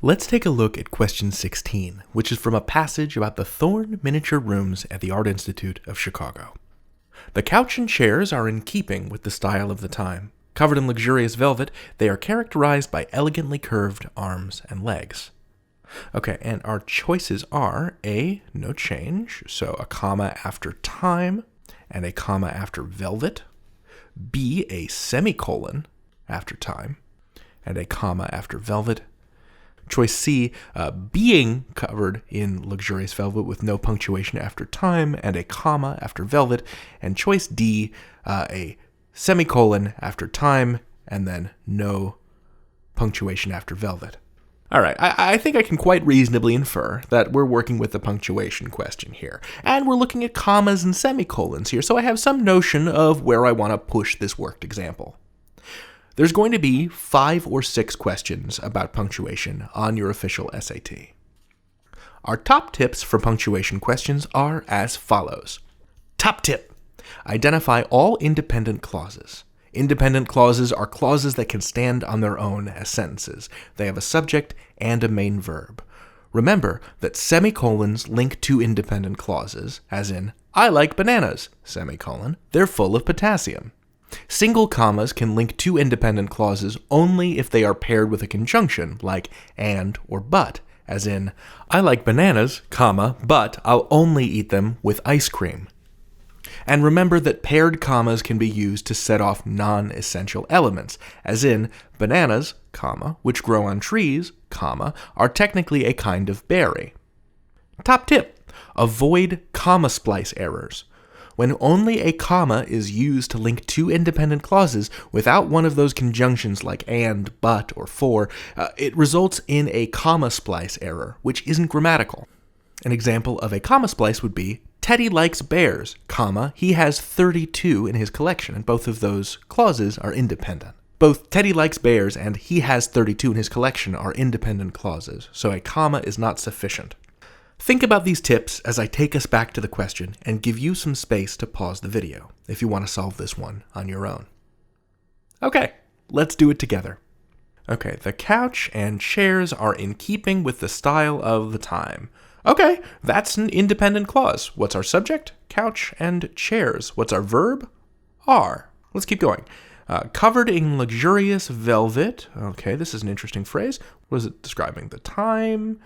Let's take a look at question 16, which is from a passage about the Thorne miniature rooms at the Art Institute of Chicago. The couch and chairs are in keeping with the style of the time. Covered in luxurious velvet, they are characterized by elegantly curved arms and legs. Okay, and our choices are A, no change, so a comma after time and a comma after velvet. B, a semicolon after time and a comma after velvet. Choice C, being covered in luxurious velvet with no punctuation after time and a comma after velvet. And choice D, a semicolon after time and then no punctuation after velvet. All right, I think I can quite reasonably infer that we're working with the punctuation question here. And we're looking at commas and semicolons here, so I have some notion of where I want to push this worked example. There's going to be 5 or 6 questions about punctuation on your official SAT. Our top tips for punctuation questions are as follows. Top tip: identify all independent clauses. Independent clauses are clauses that can stand on their own as sentences. They have a subject and a main verb. Remember that semicolons link to independent clauses, as in, I like bananas, semicolon, they're full of potassium. Single commas can link to independent clauses only if they are paired with a conjunction, like and or but, as in, I like bananas, comma, but I'll only eat them with ice cream. And remember that paired commas can be used to set off non-essential elements, as in, bananas, comma, which grow on trees, comma, are technically a kind of berry. Top tip: avoid comma splice errors. When only a comma is used to link two independent clauses without one of those conjunctions like and, but, or for, it results in a comma splice error, which isn't grammatical. An example of a comma splice would be, Teddy likes bears, comma, he has 32 in his collection, and both of those clauses are independent. Both Teddy likes bears and he has 32 in his collection are independent clauses, so a comma is not sufficient. Think about these tips as I take us back to the question and give you some space to pause the video if you want to solve this one on your own. Okay, let's do it together. Okay, the couch and chairs are in keeping with the style of the time. Okay, that's an independent clause. What's our subject? Couch and chairs. What's our verb? Are. Let's keep going. Covered in luxurious velvet. Okay, this is an interesting phrase. What is it describing? The time,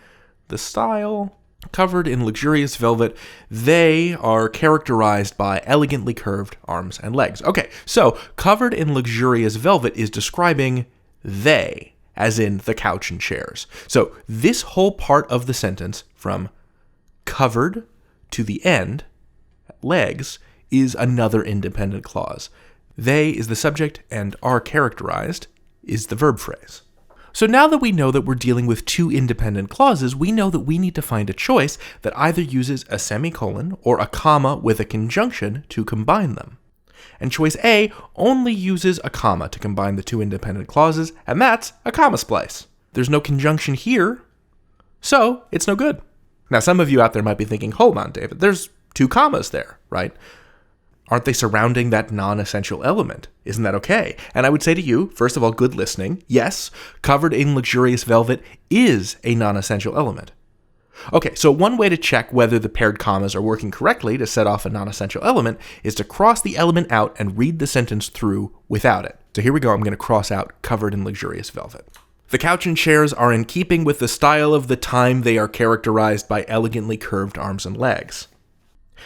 the style. Covered in luxurious velvet, they are characterized by elegantly curved arms and legs. Okay, so covered in luxurious velvet is describing they, as in the couch and chairs. So this whole part of the sentence, from covered to the end, legs, is another independent clause. They is the subject and are characterized is the verb phrase. So now that we know that we're dealing with two independent clauses, we know that we need to find a choice that either uses a semicolon or a comma with a conjunction to combine them. And choice A only uses a comma to combine the two independent clauses, and that's a comma splice. There's no conjunction here, so it's no good. Now, some of you out there might be thinking, hold on, David, there's 2 commas there, right? Aren't they surrounding that non-essential element? Isn't that okay? And I would say to you, first of all, good listening. Yes, covered in luxurious velvet is a non-essential element. Okay, so one way to check whether the paired commas are working correctly to set off a non-essential element is to cross the element out and read the sentence through without it. So here we go, I'm going to cross out covered in luxurious velvet. The couch and chairs are in keeping with the style of the time. They are characterized by elegantly curved arms and legs.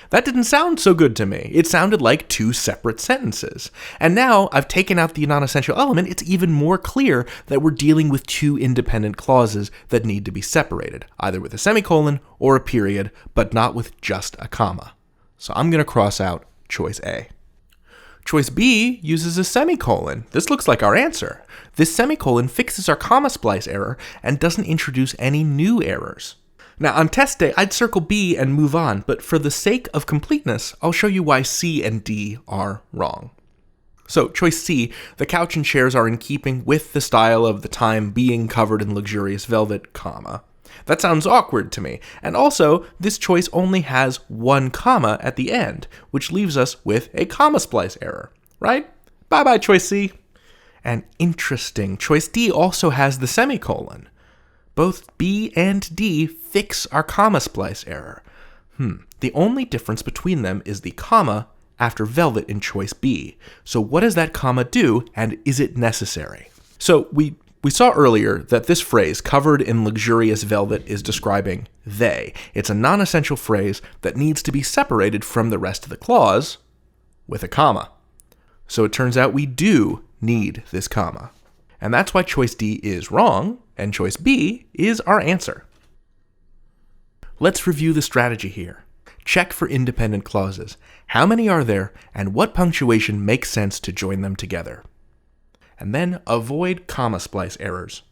That didn't sound so good to me. It sounded like 2 separate sentences. And now I've taken out the non-essential element, it's even more clear that we're dealing with 2 independent clauses that need to be separated, either with a semicolon or a period, but not with just a comma. So I'm going to cross out choice A. Choice B uses a semicolon. This looks like our answer. This semicolon fixes our comma splice error and doesn't introduce any new errors. Now, on test day, I'd circle B and move on, but for the sake of completeness, I'll show you why C and D are wrong. So, choice C, the couch and chairs are in keeping with the style of the time, being covered in luxurious velvet, comma. That sounds awkward to me. And also, this choice only has 1 comma at the end, which leaves us with a comma splice error, right? Bye-bye, choice C. And interesting, choice D also has the semicolon. Both B and D fix our comma splice error. The only difference between them is the comma after velvet in choice B. So what does that comma do, and is it necessary? So we saw earlier that this phrase, covered in luxurious velvet, is describing they. It's a non-essential phrase that needs to be separated from the rest of the clause with a comma. So it turns out we do need this comma. And that's why choice D is wrong, and choice B is our answer. Let's review the strategy here. Check for independent clauses. How many are there, and what punctuation makes sense to join them together? And then avoid comma splice errors.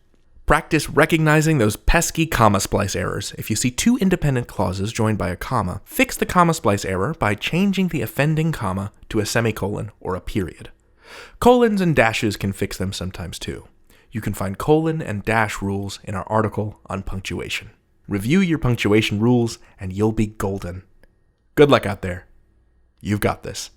Practice recognizing those pesky comma splice errors. If you see two independent clauses joined by a comma, fix the comma splice error by changing the offending comma to a semicolon or a period. Colons and dashes can fix them sometimes too. You can find colon and dash rules in our article on punctuation. Review your punctuation rules and you'll be golden. Good luck out there. You've got this.